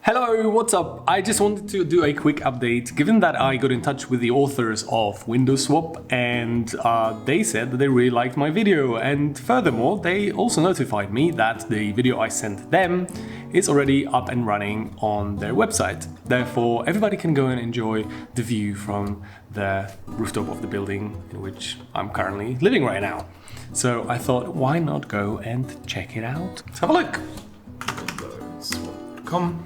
Hello, what's up? I just wanted to do a quick update, given that I got in touch with the authors of Window Swap and they said that they really liked my video, and furthermore, they also notified me that the video I sent them is already up and running on their website. Therefore, everybody can go and enjoy the view from the rooftop of the building in which I'm currently living right now. So I thought, why not go and check it out? Let's have a look. Come.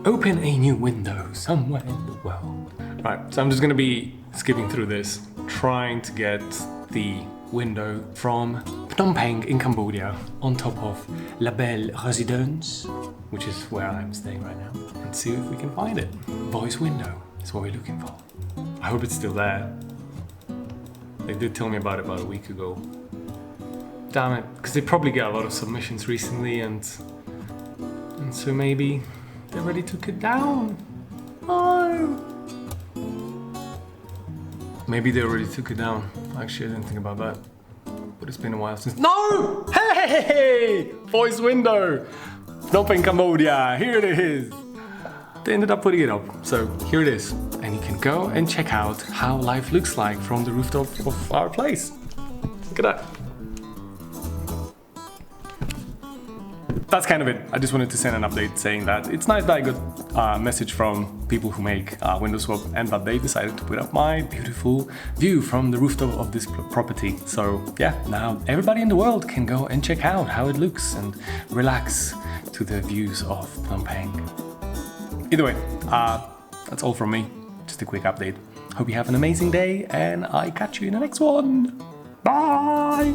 Open a new window somewhere in the world. Right, so I'm just gonna be skipping through this, trying to get the window from Phnom Penh in Cambodia on top of La Belle Résidence, which is where I'm staying right now, and see if we can find it. Voice window is what we're looking for. I hope it's still there. They did tell me about it about a week ago. Damn it, because they probably get a lot of submissions recently, and so maybe they already took it down. Oh. Maybe they already took it down. Actually, I didn't think about that. But it's been a while since. No! Hey! Voice window! Phnom Penh, Cambodia. Here it is. They ended up putting it up. So here it is. And you can go and check out how life looks like from the rooftop of our place. Look at that. That's kind of it. I just wanted to send an update saying that it's nice that I got a message from people who make Window Swap and that they decided to put up my beautiful view from the rooftop of this property. So yeah, now everybody in the world can go and check out how it looks and relax to the views of Phnom Penh. Either way, that's all from me. Just a quick update. Hope you have an amazing day and I catch you in the next one. Bye!